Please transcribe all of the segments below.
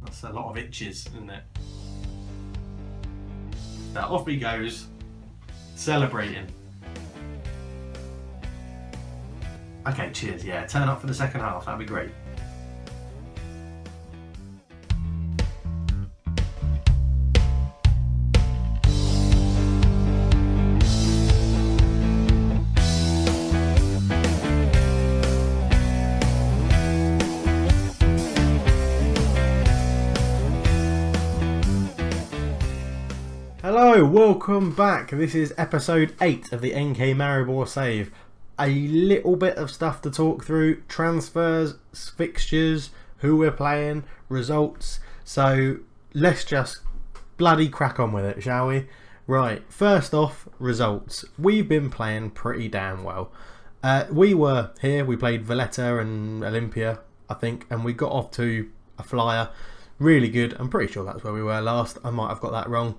That's a lot of itches, isn't it? Now off he goes, celebrating. Okay, cheers, yeah. Turn up for the second half, that'd be great. Hello, welcome back. This is episode 8 of the NK Maribor save. A little bit of stuff to talk through. Transfers, fixtures, who we're playing, results. So let's just bloody crack on with it, shall we? Right, first off, results. We've been playing pretty damn well. We were here, we played Valletta and Olympia, I think, and we got off to a flyer. Really good. I'm pretty sure that's where we were last. I might have got that wrong.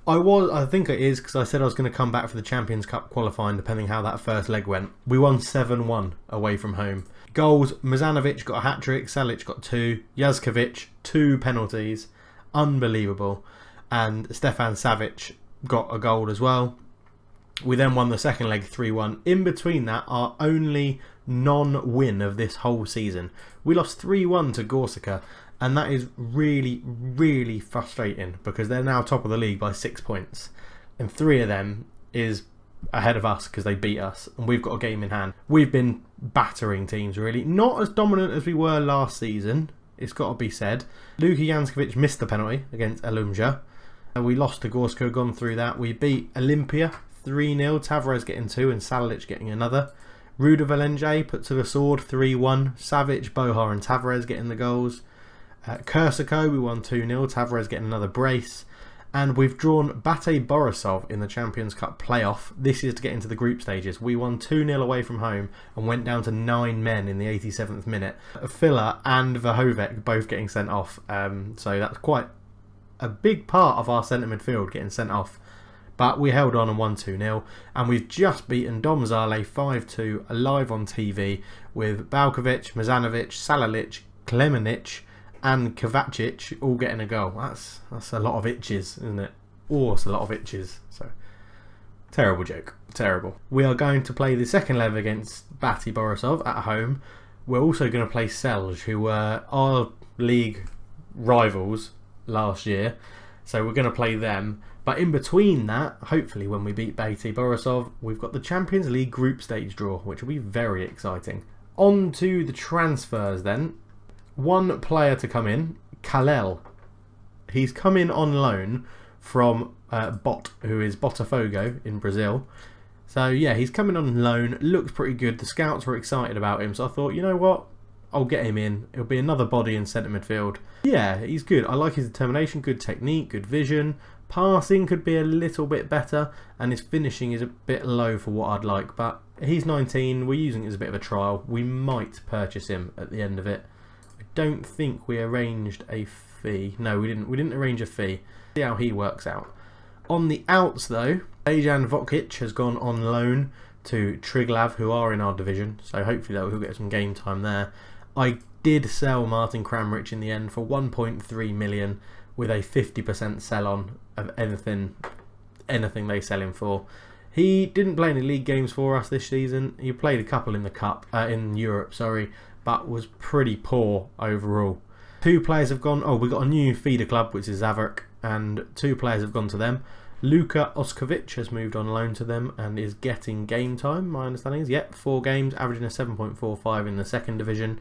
I think it is, because I said I was going to come back for the Champions Cup qualifying depending how that first leg went. We won 7-1 away from home. Goals, Mazanovic got a hat-trick, Salic got 2, Jazkovic 2 penalties, unbelievable, and Stefan Savic got a goal as well. We then won the second leg 3-1. In between that, our only non-win of this whole season. We lost 3-1 to Gorsica. And that is really, really frustrating because they're now top of the league by 6 points. And 3 of them is ahead of us because they beat us. And we've got a game in hand. We've been battering teams, really. Not as dominant as we were last season, it's got to be said. Luka Janskovic missed the penalty against Alumja. We lost to Gorska, gone through that. We beat Olympia 3-0. Tavares getting 2 and Salic getting another. Ruda Valenje put to the sword 3-1. Savic, Bohar and Tavares getting the goals. Kursico, we won 2-0, Tavares getting another brace, and we've drawn BATE Borisov in the Champions Cup playoff. This is to get into the group stages. We won 2-0 away from home and went down to 9 men in the 87th minute. Filler and Verhovek both getting sent off, so that's quite a big part of our centre midfield getting sent off. But we held on and won 2-0, and we've just beaten Domzale 5-2 live on TV with Balkovic, Mazanovic, Salalic, Klemenic and Kovacic all getting a goal. That's a lot of itches, isn't it? Oh, it's a lot of itches. So, terrible joke. Terrible. We are going to play the second leg against BATE Borisov at home. We're also going to play Selj, who were our league rivals last year. So we're going to play them. But in between that, hopefully when we beat BATE Borisov, we've got the Champions League group stage draw, which will be very exciting. On to the transfers then. One player to come in, Kalel. He's come in on loan from Bot, who is Botafogo in Brazil. So yeah, he's coming on loan. Looks pretty good. The scouts were excited about him, so I thought, you know what? I'll get him in. It'll be another body in centre midfield. Yeah, he's good. I like his determination, good technique, good vision. Passing could be a little bit better, and his finishing is a bit low for what I'd like. But he's 19. We're using it as a bit of a trial. We might purchase him at the end of it. Don't think we arranged a fee. No, we didn't arrange a fee. See how he works out. On the outs though, Dejan Vokic has gone on loan to Triglav, who are in our division, so hopefully he'll get some game time there. I did sell Martin Kramrich in the end for 1.3 million with a 50% sell on of anything they sell him for. He didn't play any league games for us this season. He played a couple in the cup, in Europe, sorry, but was pretty poor overall. 2 players have gone. Oh, we got a new feeder club, which is Zavrk, and 2 players have gone to them. Luka Oskovic has moved on loan to them and is getting game time. My understanding is, 4 games, averaging a 7.45 in the second division.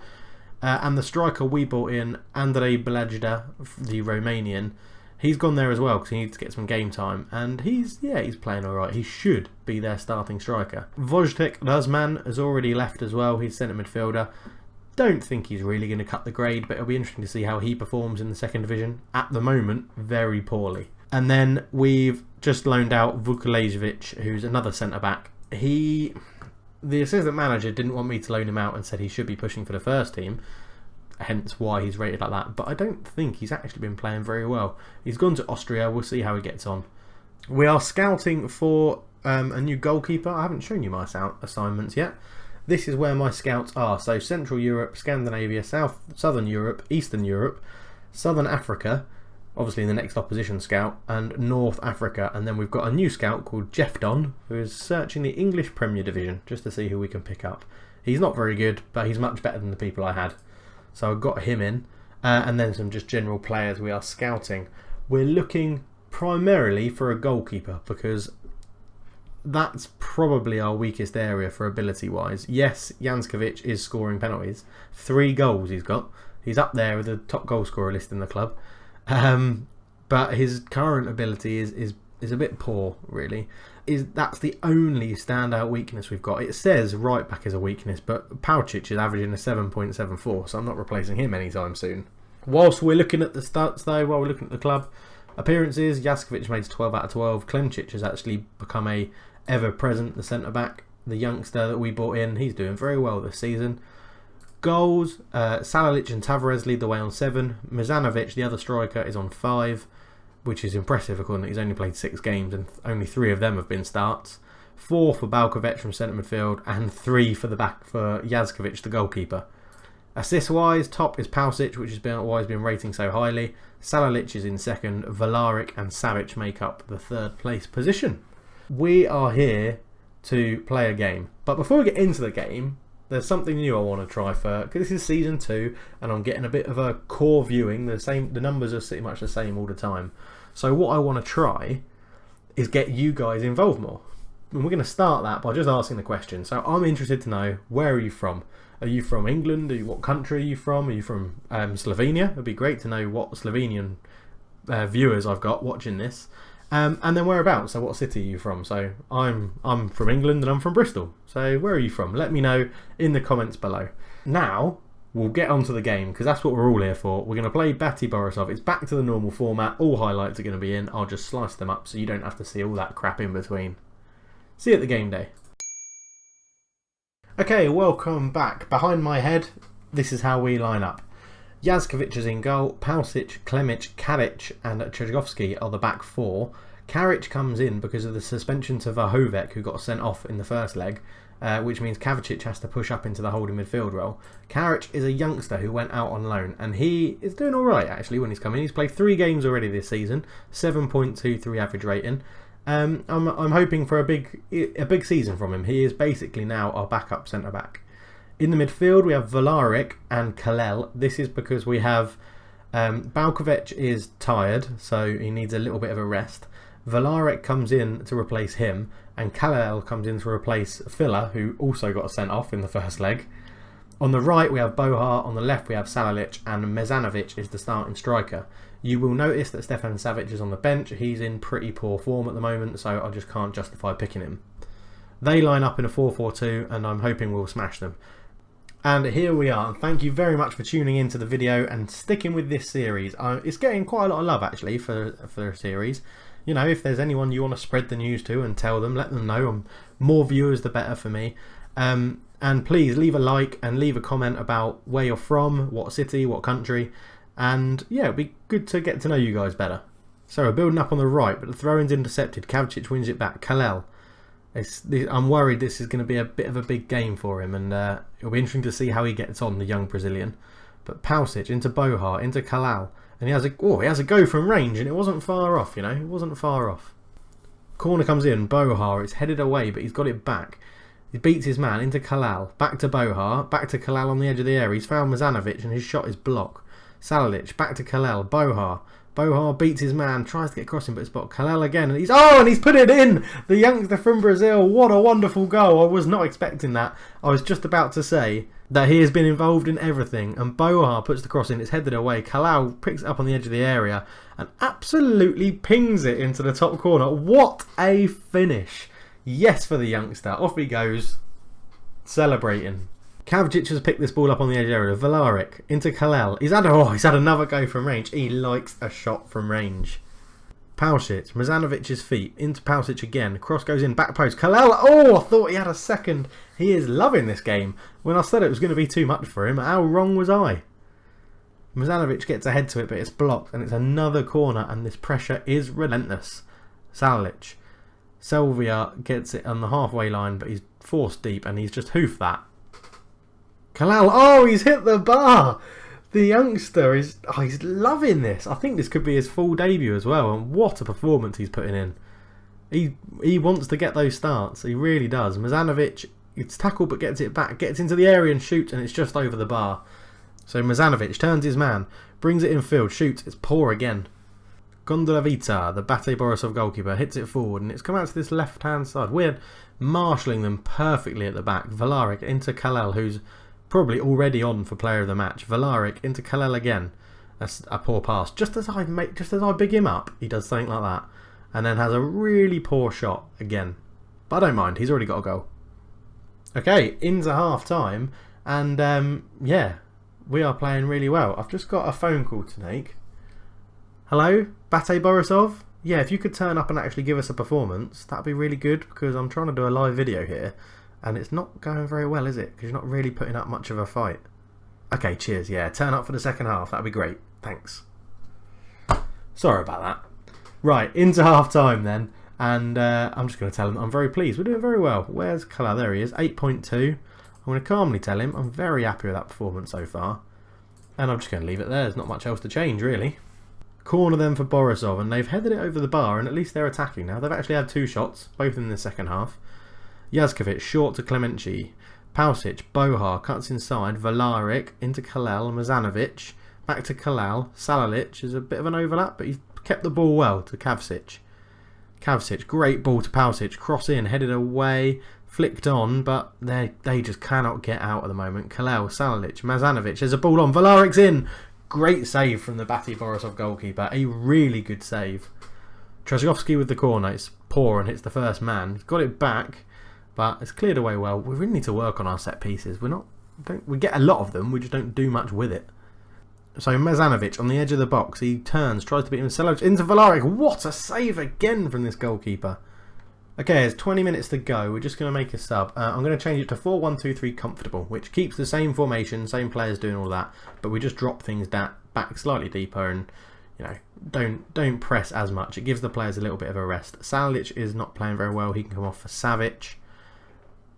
And the striker we bought in, Andrei Blajda, the Romanian, he's gone there as well because he needs to get some game time, and he's playing alright. He should be their starting striker. Wojtek Razman has already left as well. He's centre midfielder. Don't think he's really going to cut the grade, but it'll be interesting to see how he performs in the second division. At the moment, very poorly. And then we've just loaned out Vukolejevic, who's another centre back. The assistant manager didn't want me to loan him out and said he should be pushing for the first team, hence why he's rated like that. But I don't think he's actually been playing very well. He's gone to Austria. We'll see how he gets on. We are scouting for a new goalkeeper. I haven't shown you my assignments yet. This is where my scouts are. So Central Europe, Scandinavia, Southern Europe, Eastern Europe. Southern Africa, obviously the next opposition scout, and North Africa. And then we've got a new scout called Jeff Don, who is searching the English Premier Division just to see who we can pick up. He's not very good, but he's much better than the people I had. So I've got him in. And then some just general players we are scouting. We're looking primarily for a goalkeeper because that's probably our weakest area for ability wise. Yes, Janskovic is scoring penalties. 3 goals he's got. He's up there with the top goal scorer list in the club. But his current ability is a bit poor, really. That's the only standout weakness we've got. It says right back is a weakness, but Paucic is averaging a 7.74, so I'm not replacing him anytime soon. Whilst we're looking at the stats, though, while we're looking at the club appearances, Jaskovic made 12 out of 12. Klemčić has actually become a ever-present, the centre-back, the youngster that we brought in. He's doing very well this season. Goals, Salalic and Tavares lead the way on 7. Mizanovic, the other striker, is on 5, which is impressive according to he's only played 6 games and only 3 of them have been starts. 4 for Balkovic from centre midfield and 3 for the back for Jaskovic, the goalkeeper. Assist-wise, top is Paucic, which is why he's been rating so highly. Salalic is in 2nd. Vlaric and Savic make up the 3rd place position. We are here to play a game. But before we get into the game, there's something new I want to try for, because this is season 2 and I'm getting a bit of a core viewing. The numbers are pretty much the same all the time. So what I want to try is get you guys involved more. And we're going to start that by just asking the question. So I'm interested to know, where are you from? Are you from England? What country are you from? Are you from Slovenia? It'd be great to know what Slovenian viewers I've got watching this. And then whereabouts? So what city are you from? So I'm from England and I'm from Bristol. So where are you from? Let me know in the comments below. Now we'll get on to the game because that's what we're all here for. We're going to play BATE Borisov. It's back to the normal format. All highlights are going to be in. I'll just slice them up so you don't have to see all that crap in between. See you at the game day. Okay, welcome back. Behind my head, this is how we line up. Jaskovic is in goal, Paucic, Klemčić, Karic and Trzaskowski are the back 4. Karic comes in because of the suspension to Vahovec, who got sent off in the first leg, which means Kavicic has to push up into the holding midfield role. Karic is a youngster who went out on loan, and he is doing alright actually when he's come in. He's played 3 games already this season, 7.23 average rating. I'm hoping for a big season from him. He is basically now our backup centre back. In the midfield we have Vlaric and Kalel. This is because we have Balkovic is tired, so he needs a little bit of a rest. Vlaric comes in to replace him, and Kalel comes in to replace Filler, who also got sent off in the first leg. On the right we have Bohar, on the left we have Salalic, and Mezanovic is the starting striker. You will notice that Stefan Savic is on the bench. He's in pretty poor form at the moment, so I just can't justify picking him. They line up in a 4-4-2 and I'm hoping we'll smash them. And here we are. Thank you very much for tuning into the video and sticking with this series. It's getting quite a lot of love actually for a series. You know, if there's anyone you want to spread the news to and tell them, let them know. More viewers the better for me. And please leave a like and leave a comment about where you're from, what city, what country. And yeah, it'd be good to get to know you guys better. So we're building up on the right, but the throw-in's intercepted. Kavicic wins it back. Kalel. I'm worried this is going to be a bit of a big game for him, and it'll be interesting to see how he gets on, the young Brazilian. But Paucic into Bohar, into Kalal, and he has a go from range, and it wasn't far off, you know, it wasn't far off. Corner comes in, Bohar, it's headed away, but he's got it back. He beats his man into Kalal, back to Bohar, back to Kalal on the edge of the area. He's found Mizanovic, and his shot is blocked. Salalic, back to Kalel, Bohar. Bohar beats his man, tries to get across him, but it's blocked. Kalel again, and he's put it in! The youngster from Brazil, what a wonderful goal. I was not expecting that. I was just about to say that he has been involved in everything, and Bohar puts the cross in, it's headed away. Kalel picks it up on the edge of the area, and absolutely pings it into the top corner. What a finish! Yes for the youngster. Off he goes, celebrating. Kavicic has picked this ball up on the edge area. Vlaric into Kalel. He's had another go from range. He likes a shot from range. Paucic, Mizanovic's feet into Paucic again. Cross goes in, back post. Kalel. Oh, I thought he had a second. He is loving this game. When I said it was going to be too much for him, how wrong was I? Mizanovic gets ahead to it, but it's blocked, and it's another corner, and this pressure is relentless. Salalic. Selvia gets it on the halfway line, but he's forced deep, and he's just hoofed that. Kalal, oh, he's hit the bar! The youngster he's loving this. I think this could be his full debut as well, and what a performance he's putting in. He wants to get those starts. He really does. Mazanovic, it's tackled but gets it back, gets into the area and shoots, and it's just over the bar. So Mazanovic turns his man, brings it in field, shoots, it's poor again. Gondolavica, the BATE Borisov goalkeeper, hits it forward, and it's come out to this left-hand side. We're marshalling them perfectly at the back. Vlaric into Kalel, who's probably already on for player of the match. Vlaric into Kalel again. That's a poor pass. Just as I big him up, he does something like that, and then has a really poor shot again. But I don't mind. He's already got a goal. Okay, into half time, and yeah, we are playing really well. I've just got a phone call to make. Hello, BATE Borisov? Yeah, if you could turn up and actually give us a performance, that'd be really good, because I'm trying to do a live video here, and it's not going very well, is it? Because you're not really putting up much of a fight. Okay, cheers, yeah, turn up for the second half, that'd be great. Thanks. Sorry about that. Right, into half time then, and I'm just going to tell him I'm very pleased. We're doing very well. Where's Kala? There he is, 8.2. I'm going to calmly tell him I'm very happy with that performance so far, and I'm just going to leave it there. There's not much else to change, really. Corner then for Borisov, and they've headed it over the bar, and at least they're attacking now. They've actually had 2 shots, both in the second half. Yazkovic short to Clemenci. Pausic, Bohar cuts inside. Vlaric into Kalel. Mazanovic back to Kalal. Salalic is a bit of an overlap, but he's kept the ball well to Kavsic. Kavsic, great ball to Pausic. Cross in, headed away, flicked on, but they just cannot get out at the moment. Kalel, Salalic, Mazanovic. There's a ball on. Vlaric's in. Great save from the BATE Borisov goalkeeper. A really good save. Trzaskowski with the corner. It's poor and hits the first man. He's got it back, but it's cleared away well. We really need to work on our set pieces. We get a lot of them. We just don't do much with it. So Mazanovic on the edge of the box. He turns, tries to beat him. Selajic into Vlaric. What a save again from this goalkeeper. Okay, there's 20 minutes to go. We're just going to make a sub. I'm going to change it to 4-1-2-3 comfortable, which keeps the same formation, same players doing all that, but we just drop things back slightly deeper and, you know, don't press as much. It gives the players a little bit of a rest. Salalic is not playing very well. He can come off for Savic,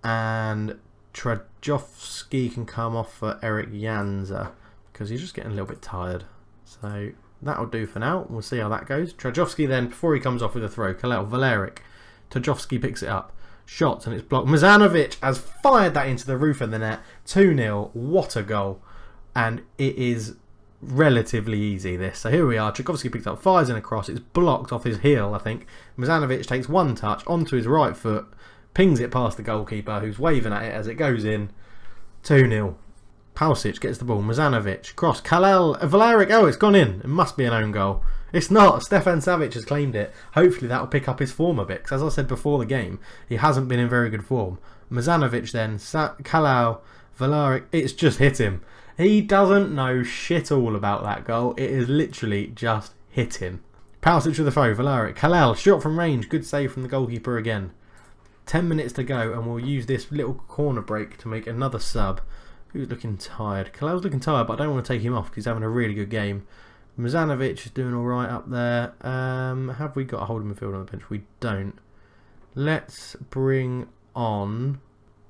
and Trajovski can come off for Eric Janza because he's just getting a little bit tired. So that'll do for now. We'll see how that goes. Trajovski then, before he comes off with a throw, Kalel, Vlaric. Trajovski picks it up. Shots and it's blocked. Mazanovic has fired that into the roof of the net. 2-0. What a goal. And it is relatively easy, this. So here we are. Trajovski picks up, fires in a cross. It's blocked off his heel, I think. Mazanovic takes one touch onto his right foot. Pings it past the goalkeeper, who's waving at it as it goes in. 2-0. Pausic gets the ball. Mazanovic. Cross. Kalel. Vlaric. Oh, it's gone in. It must be an own goal. It's not. Stefan Savic has claimed it. Hopefully that will pick up his form a bit. Because as I said before the game, he hasn't been in very good form. Mazanovic then. Kalal. Vlaric. It's just hit him. He doesn't know shit all about that goal. It is literally just hit him. Pausic with the throw. Vlaric. Kalal. Shot from range. Good save from the goalkeeper again. 10 minutes to go, and we'll use this little corner break to make another sub. Who's looking tired? Kalal's looking tired, but I don't want to take him off because he's having a really good game. Mazanovic is doing alright up there. Have we got a holding midfield on the bench? We don't. Let's bring on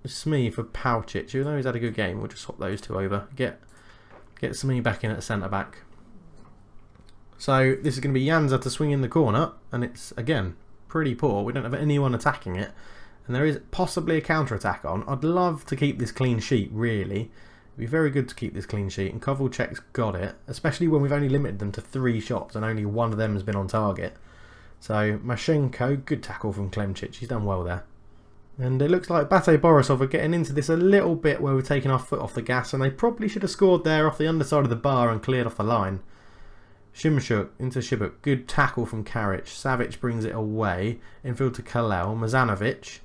Smee for Pausic. Even though he's had a good game, we'll just swap those two over. Get Smee back in at centre back. So this is going to be Janza to swing in the corner, and it's, again, pretty poor. We don't have anyone attacking it. And there is possibly a counter-attack on. I'd love to keep this clean sheet, really. It'd be very good to keep this clean sheet. And Kovalchuk's got it. Especially when we've only limited them to 3 shots and only one of them has been on target. So, Mashenko, good tackle from Klemchich. He's done well there. And it looks like BATE Borisov are getting into this a little bit where we're taking our foot off the gas. And they probably should have scored there off the underside of the bar and cleared off the line. Shimshuk into Shibuk. Good tackle from Karic. Savic brings it away. Infield to Kalal. Mazanovic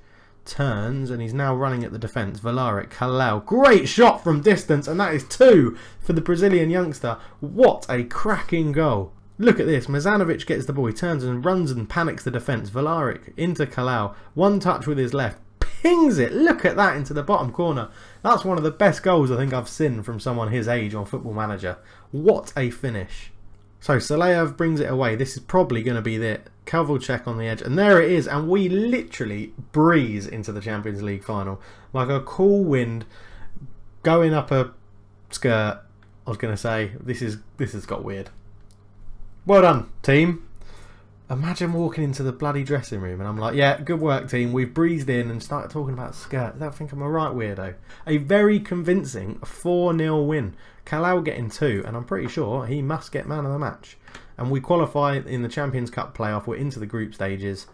turns and he's now running at the defence. Vlaric, Kalal, great shot from distance, and that is 2 for the Brazilian youngster. What a cracking goal. Look at this. Mazanovic gets the ball. He turns and runs and panics the defence. Vlaric into Kalal. One touch with his left. Pings it. Look at that into the bottom corner. That's one of the best goals I think I've seen from someone his age on Football Manager. What a finish. So Saleyev brings it away. This is probably going to be it. Kovalchuk on the edge, and there it is, and we literally breeze into the Champions League final like a cool wind going up a skirt I was going to say, this has got weird. Well done, team. Imagine walking into the bloody dressing room and I'm like, yeah, good work, team. We've breezed in and started talking about skirts. I think I'm a right weirdo. A very convincing 4-0 win. Kalal getting 2, and I'm pretty sure he must get man of the match. And we qualify in the Champions Cup playoff. We're into the group stages.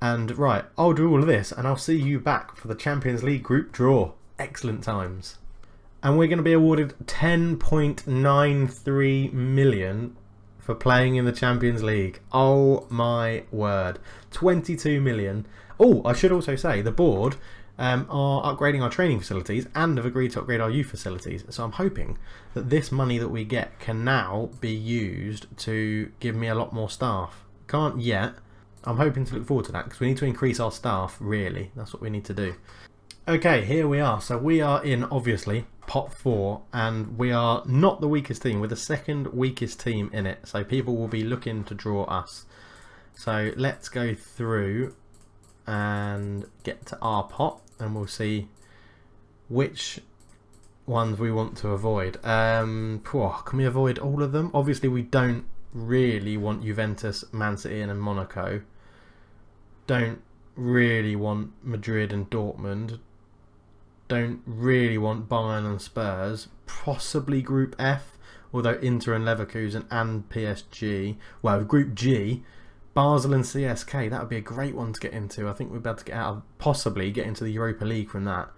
And right, I'll do all of this and I'll see you back for the Champions League group draw. Excellent times. And we're going to be awarded 10.93 million for playing in the Champions League. Oh my word. 22 million. Oh, I should also say the board are upgrading our training facilities and have agreed to upgrade our youth facilities. So I'm hoping that this money that we get can now be used to give me a lot more staff. Can't yet. I'm hoping to look forward to that because we need to increase our staff, really. That's what we need to do. Okay, here we are. So we are in, obviously, pot 4, and we are not the weakest team. We're the second weakest team in it. So people will be looking to draw us. So let's go through and get to our pot, and we'll see which ones we want to avoid. Can we avoid all of them? Obviously, we don't really want Juventus, Man City and Monaco. Don't really want Madrid and Dortmund. Don't really want Bayern and Spurs. Possibly Group F, although Inter and Leverkusen and PSG. Well, Group G, Basel and CSK. That would be a great one to get into. I think we'd be able to get out of, possibly get into the Europa League from that.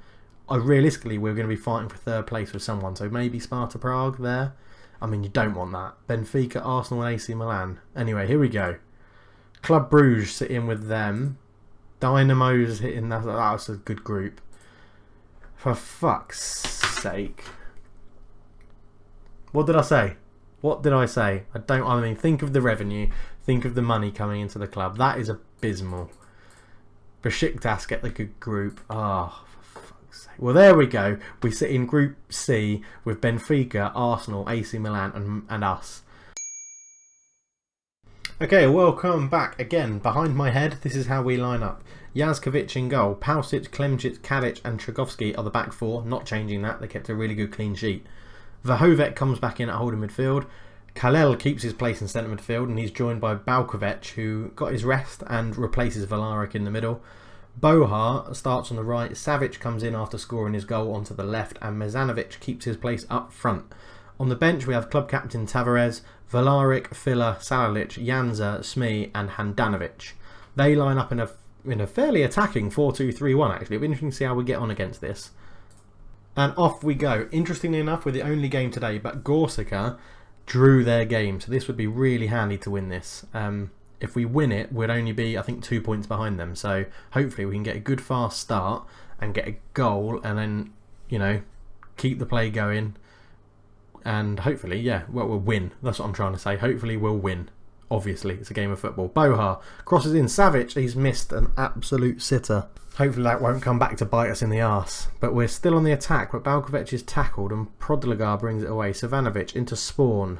Realistically, we're going to be fighting for 3rd place with someone. So maybe Sparta Prague there. I mean, you don't want that. Benfica, Arsenal and AC Milan. Anyway, here we go. Club Brugge sit in with them. Dynamo's hitting. That's a good group. For fuck's sake. What did I say? What did I say? I mean, think of the revenue. Think of the money coming into the club. That is abysmal. Besiktas get the good group. Oh, for fuck's sake. Well, there we go. We sit in Group C with Benfica, Arsenal, AC Milan and us. Okay, welcome back again. Behind my head, this is how we line up. Jazkovic in goal. Pausic, Klemčić, Kadic and Tregovski are the back 4. Not changing that. They kept a really good clean sheet. Vahovec comes back in at holding midfield. Kalel keeps his place in centre midfield and he's joined by Balkovic, who got his rest and replaces Vlahovic in the middle. Bohar starts on the right. Savic comes in after scoring his goal onto the left, and Mezanovic keeps his place up front. On the bench we have club captain Tavares, Vlahovic, Filler, Salalic, Janza, Smee and Handanovic. They line up in a fairly attacking 4-2-3-1 actually. It'll be interesting to see how we get on against this. And off we go. Interestingly enough, we're the only game today, but Corsica drew their game, so this would be really handy to win this. If we win it, we'd only be, I think, 2 points behind them, so hopefully we can get a good fast start and get a goal and then, you know, keep the play going and hopefully, yeah, well, we'll win. That's what I'm trying to say. Hopefully we'll win. Obviously, it's a game of football. Bohar crosses in. Savic, he's missed an absolute sitter. Hopefully that won't come back to bite us in the arse. But we're still on the attack. But Balkovic is tackled and Prodligar brings it away. Savanovic into Spawn.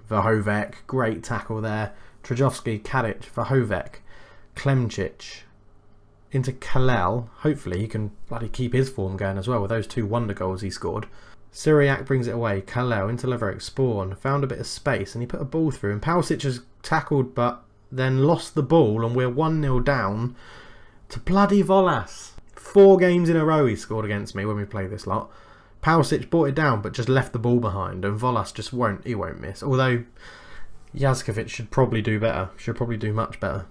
Vahovec. Great tackle there. Trajovski, Kadic, Vahovec. Klemčić into Kalel. Hopefully he can bloody keep his form going as well with those 2 wonder goals he scored. Syriac brings it away. Kalel into Leverek. Spawn found a bit of space and he put a ball through. And Pausic has tackled but then lost the ball and we're 1-0 down to bloody Volas. 4 games in a row he scored against me when we play this lot. Pausic brought it down but just left the ball behind and Volas just won't miss. Although Jazkovic should probably do better. Should probably do much better.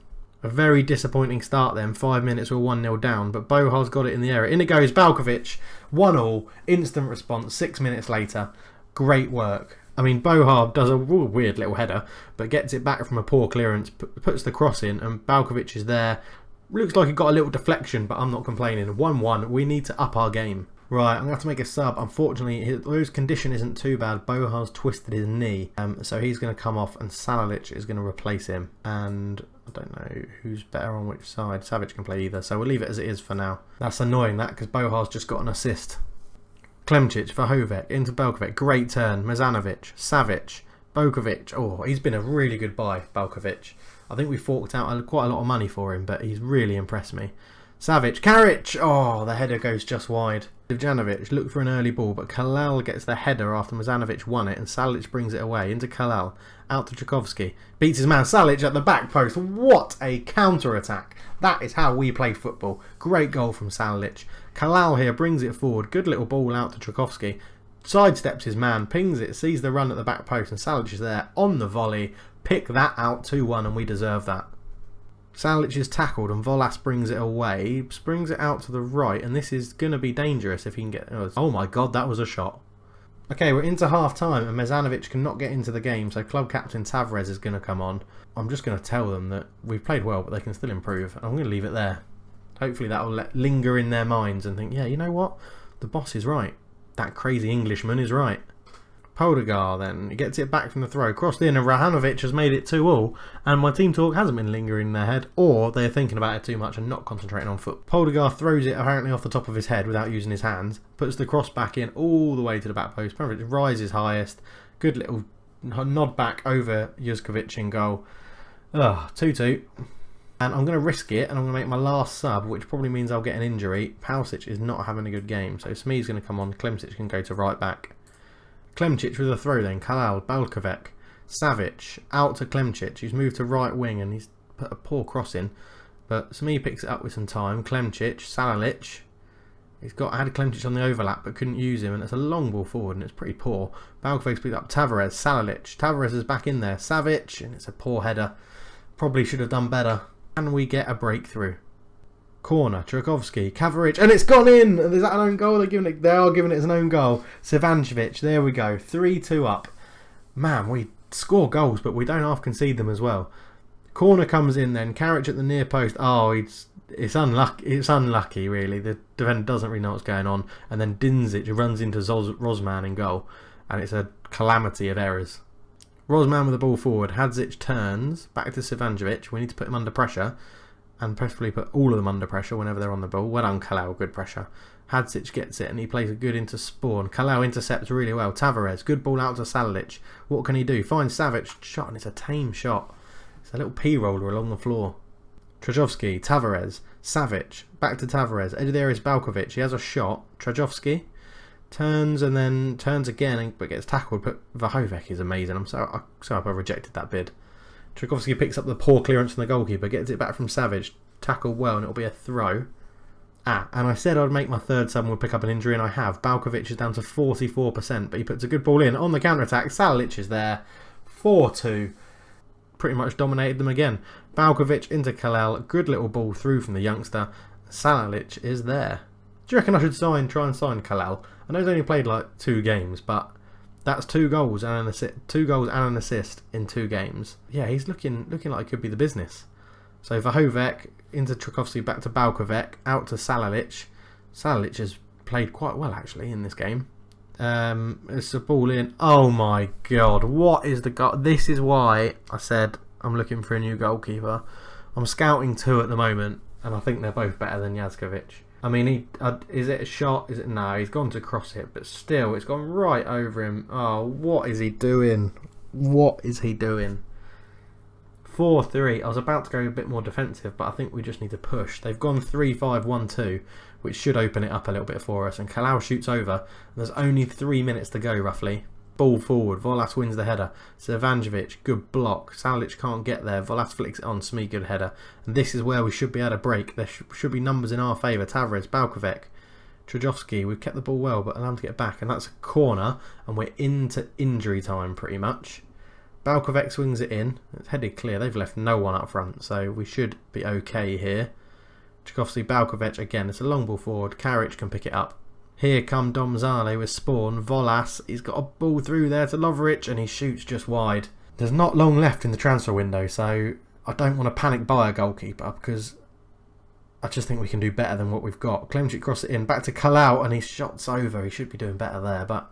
A very disappointing start then. 5 minutes we're 1-0 down, but Bohar's got it in the area. In it goes, Balkovic. 1-1. Instant response 6 minutes later. Great work. I mean, Bohar does a weird little header, but gets it back from a poor clearance, puts the cross in, and Balkovic is there. Looks like he got a little deflection, but I'm not complaining. 1-1. We need to up our game. Right, I'm going to have to make a sub. Unfortunately, his condition isn't too bad. Bohar's twisted his knee, so he's going to come off and Salalic is going to replace him. And I don't know who's better on which side. Savic can play either, so we'll leave it as it is for now. That's annoying, that, because Bohar's just got an assist. Klemčić, Vahovec, into Balkovic. Great turn. Mezanovic, Savic, Bokovic. Oh, he's been a really good buy, Balkovic. I think we forked out quite a lot of money for him, but he's really impressed me. Savic, Karic! Oh, the header goes just wide. Ivjanovic looked for an early ball, but Kalal gets the header after Mazanovic won it, and Salic brings it away into Kalal, out to Tchaikovsky. Beats his man Salic at the back post. What a counter-attack. That is how we play football. Great goal from Salic. Kalal here brings it forward. Good little ball out to Tchaikovsky. Sidesteps his man, pings it, sees the run at the back post, and Salic is there on the volley. Pick that out 2-1, and we deserve that. Salic is tackled and Volas brings it away, brings it out to the right, and this is going to be dangerous if he can get... Oh my god, that was a shot. Okay, we're into half time and Mezanovic cannot get into the game, so club captain Tavares is going to come on. I'm just going to tell them that we've played well, but they can still improve. I'm going to leave it there. Hopefully that will linger in their minds and think, yeah, you know what? The boss is right. That crazy Englishman is right. Poldegar then, he gets it back from the throw, crossed in, and Rahanovic has made it 2-2, and my team talk hasn't been lingering in their head, or they're thinking about it too much and not concentrating on foot. Poldegar throws it apparently off the top of his head without using his hands, puts the cross back in all the way to the back post. It rises highest, good little nod back over Juskovic in goal. 2-2. And I'm going to risk it, and I'm going to make my last sub, which probably means I'll get an injury. Pausic is not having a good game, so Smee's going to come on, Klemcic can go to right back. Klemcic with a throw then, Kalal, Balkovec, Savic, out to Klemcic, who's moved to right wing and he's put a poor cross in. But Smee picks it up with some time, Klemcic, Salalic, he's had Klemcic on the overlap but couldn't use him, and it's a long ball forward and it's pretty poor. Balkovec picks up Tavares, Salalic, Tavares is back in there, Savic, and it's a poor header. Probably should have done better. And we get a breakthrough. Corner, Tchaikovsky, Kavaric, and it's gone in! Is that an own goal? They are giving it as an own goal. Sivancevic, there we go, 3-2 up. Man, we score goals, but we don't half concede them as well. Corner comes in then, Karic at the near post. Oh, it's unlucky really. The defender doesn't really know what's going on. And then Dinzic runs into Rosman in goal, and it's a calamity of errors. Rosman with the ball forward, Hadzic turns, back to Sivancevic. We need to put him under pressure. And preferably put all of them under pressure whenever they're on the ball. Well done, Kalal, good pressure. Hadzic gets it and he plays a good into Spawn. Kalal intercepts really well. Tavares, good ball out to Salalic. What can he do? Finds Savic, shot, and it's a tame shot. It's a little P-roller along the floor. Trajovski, Tavares, Savic, back to Tavares. Edge of the area is Balkovec. He has a shot. Trajovski turns and then turns again but gets tackled. But Vahovec is amazing. I'm sorry I rejected that bid. Tchaikovsky picks up the poor clearance from the goalkeeper, gets it back from Savage, tackled well, and it'll be a throw. And I said I'd make my third sub and would pick up an injury, and I have. Balkovec is down to 44%, but he puts a good ball in on the counter-attack. Salalic is there, 4-2. Pretty much dominated them again. Balkovec into Kalal, good little ball through from the youngster. Salalic is there. Do you reckon I should try and sign Kalal? I know he's only played like 2 games, but... That's 2 goals and an assist. 2 goals and an assist in 2 games. Yeah, he's looking like he could be the business. So Vahovec into Tchaikovsky, back to Balkovec, out to Salalic. Salalic has played quite well actually in this game. It's a ball in. Oh my god, what is the goal? This is why I said I'm looking for a new goalkeeper. I'm scouting 2 at the moment, and I think they're both better than Jazkovic. I mean, is it a shot? Is it? No, he's gone to cross it, but still, it's gone right over him. Oh, what is he doing? What is he doing? 4-3. I was about to go a bit more defensive, but I think we just need to push. They've gone 3-5-1-2, which should open it up a little bit for us. And Kalal shoots over. There's only 3 minutes to go, roughly. Ball forward. Volas wins the header. Sivancevic, good block. Salalic can't get there. Volas flicks it on. Smee, good header. And this is where we should be able to break. There should be numbers in our favour. Tavares, Balkovec, Trajovsky. We've kept the ball well, but allowed him to get back. And that's a corner. And we're into injury time, pretty much. Balkovec swings it in. It's headed clear. They've left no one up front, so we should be okay here. Tchaikovsky, Balkovec again. It's a long ball forward. Karic can pick it up. Here come Domzale with Spawn. Volas, he's got a ball through there to Lovric and he shoots just wide. There's not long left in the transfer window, so I don't want to panic buy a goalkeeper because I just think we can do better than what we've got. Klemcic cross it in, back to Kalal and he shots over. He should be doing better there, but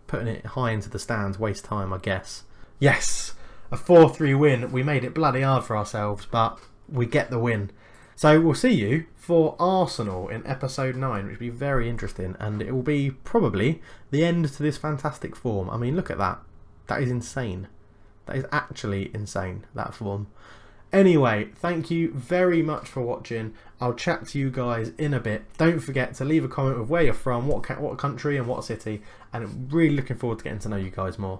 putting it high into the stands, waste time, I guess. Yes, a 4-3 win. We made it bloody hard for ourselves, but we get the win. So we'll see you for Arsenal in episode 9, which will be very interesting, and it will be probably the end to this fantastic form. I mean, look at that. That is insane. That is actually insane, that form. Anyway, thank you very much for watching. I'll chat to you guys in a bit. Don't forget to leave a comment with where you're from, what country and what city, and I'm really looking forward to getting to know you guys more.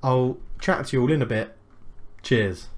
I'll chat to you all in a bit. Cheers.